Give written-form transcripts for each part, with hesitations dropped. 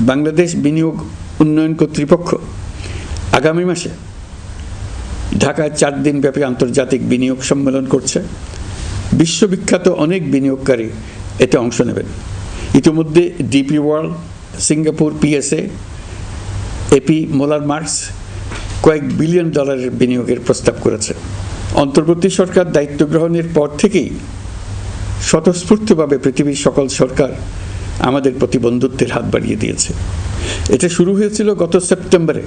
বাংলাদেশ বিনিয়োগ উন্নয়ন কর্তৃপক্ষ আগামী মাসে ঢাকায় 4 দিনব্যাপী আন্তর্জাতিক বিনিয়োগ সম্মেলন করছে। বিশ্ববিখ্যাত অনেক বিনিয়োগকারী এতে অংশ নেবেন। ইতিমধ্যে DP World, Singapore PSA, AP Moller Maersk কয়েক বিলিয়ন ডলারের বিনিয়োগের প্রস্তাব করেছে। অন্তর্বর্তী সরকার দায়িত্ব গ্রহণের পর থেকেই স্বতঃস্ফূর্তভাবে পৃথিবীর সকল সরকার আমাদের প্রতি বন্ধুত্বের হাত বাড়িয়ে দিয়েছে। এটা শুরু হয়েছিল গত সেপ্টেম্বরে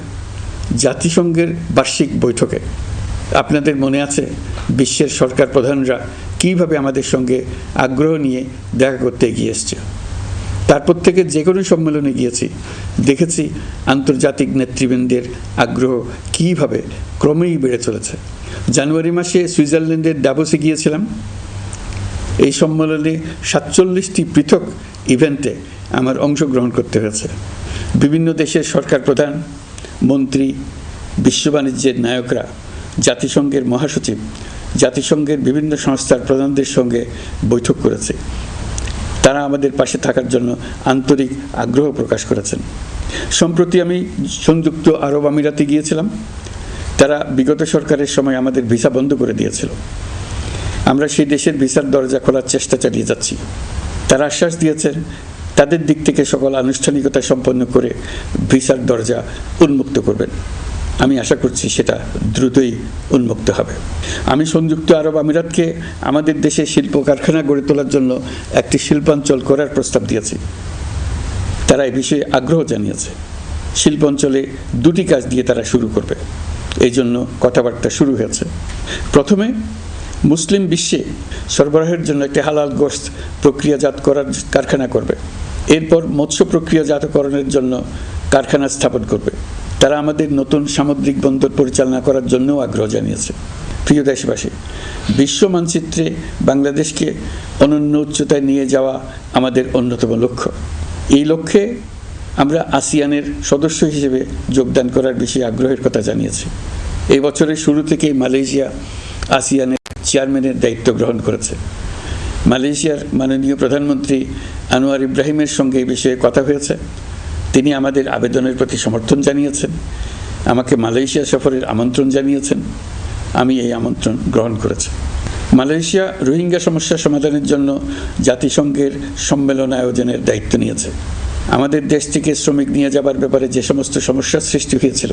জাতিসংঘের বার্ষিক বৈঠকে। আপনাদের মনে আছে বিশ্বের সরকার প্রধানরা কীভাবে আমাদের সঙ্গে আগ্রহ নিয়ে দেখা করতে এগিয়ে এসছে। তারপর থেকে যে কোনো সম্মেলনে গিয়েছি, দেখেছি আন্তর্জাতিক নেতৃবৃন্দের আগ্রহ কীভাবে ক্রমেই বেড়ে চলেছে। জানুয়ারি মাসে সুইজারল্যান্ডের ডাভোসে গিয়েছিলাম। এই সম্মেলনে 47টি পৃথক ইভেন্টে আমার অংশগ্রহণ করতে হয়েছে। বিভিন্ন দেশের সরকার প্রধান, মন্ত্রী, বিশ্ব বাণিজ্যের নায়করা, জাতিসংঘের মহাসচিব, জাতিসংঘের বিভিন্ন সংস্থার প্রধানদের সঙ্গে বৈঠক করেছে। তারা আমাদের পাশে থাকার জন্য আন্তরিক আগ্রহ প্রকাশ করেছেন। সম্প্রতি আমি সংযুক্ত আরব আমিরাতে গিয়েছিলাম। তারা বিগত সরকারের সময় আমাদের ভিসা বন্ধ করে দিয়েছিল। আমরা সেই দেশের ভিসার দরজা খোলার চেষ্টা চালিয়ে যাচ্ছি। তারা আশ্বাস দিয়েছেন তাদের দিক থেকে সকল আনুষ্ঠানিকতা সম্পন্ন করে ভিসার দরজা উন্মুক্ত করবেন। আমি আশা করছি সেটা দ্রুতই উন্মুক্ত হবে। আমি সংযুক্ত আরব আমিরাতকে আমাদের দেশে শিল্প কারখানা গড়ে তোলার জন্য একটি শিল্পাঞ্চল করার প্রস্তাব দিয়েছি। তারা এই বিষয়ে আগ্রহ জানিয়েছে। শিল্পাঞ্চলে 2টি কাজ দিয়ে তারা শুরু করবে, এই জন্য কথাবার্তা শুরু হয়েছে। প্রথমে মুসলিম বিশ্বে সরবরাহের জন্য একটি হালাল গোশত প্রক্রিয়াজাত করার কারখানা করবে। এরপর মৎস্য প্রক্রিয়াজাতকরণের জন্য কারখানা স্থাপন করবে। তারা আমাদের নতুন সামুদ্রিক বন্দর পরিচালনা করার জন্যও আগ্রহ জানিয়েছে। প্রিয় দেশবাসী, বিশ্ব মানচিত্রে বাংলাদেশকে অনন্য উচ্চতায় নিয়ে যাওয়া আমাদের অন্যতম লক্ষ্য। এই লক্ষ্যে আমরা আসিয়ানের সদস্য হিসেবে যোগদান করার বিষয়ে আগ্রহের কথা জানিয়েছি। এই বছরের শুরু থেকেই মালয়েশিয়া আসিয়ানের চেয়ারম্যানের দায়িত্ব গ্রহণ করেছে। মালয়েশিয়ার মাননীয় প্রধানমন্ত্রী আনোয়ার ইব্রাহিমের সঙ্গে এই বিষয়ে কথা হয়েছে। তিনি আমাদের আবেদনের প্রতি সমর্থন জানিয়েছেন, আমাকে মালয়েশিয়া সফরের আমন্ত্রণ জানিয়েছেন। আমি এই আমন্ত্রণ গ্রহণ করেছি। মালয়েশিয়া রোহিঙ্গা সমস্যা সমাধানের জন্য জাতিসংঘের সম্মেলন আয়োজনের দায়িত্ব নিয়েছে। আমাদের দেশ থেকে শ্রমিক নিয়ে যাবার ব্যাপারে যে সমস্ত সমস্যার সৃষ্টি হয়েছিল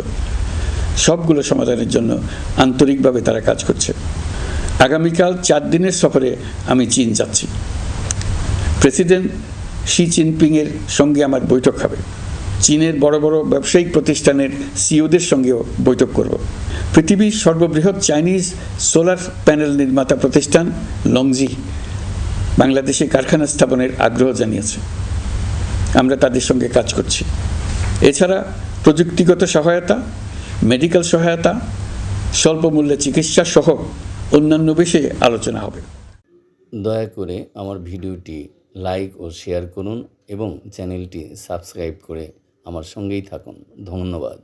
সবগুলো সমাধানের জন্য আন্তরিকভাবে তারা কাজ করছে। আগামীকাল 4 দিনের সফরে আমি চীন যাচ্ছি। প্রেসিডেন্ট শি জিনপিংয়ের সঙ্গে আমার বৈঠক হবে। চীনের বড় বড় ব্যবসায়িক প্রতিষ্ঠানের সিইওদের সঙ্গেও বৈঠক করব। পৃথিবীর সর্ববৃহৎ চাইনিজ সোলার প্যানেল নির্মাতা প্রতিষ্ঠান লংজি বাংলাদেশে কারখানা স্থাপনের আগ্রহ জানিয়েছে। আমরা তাদের সঙ্গে কাজ করছি। এছাড়া প্রযুক্তিগত সহায়তা, মেডিকেল সহায়তা, স্বল্প মূল্যে চিকিৎসা সহ অন্যান্য বিষয়ে আলোচনা হবে। দয়া করে আমার ভিডিওটি লাইক ও শেয়ার করুন এবং চ্যানেলটি সাবস্ক্রাইব করে আমার সঙ্গেই থাকুন। ধন্যবাদ।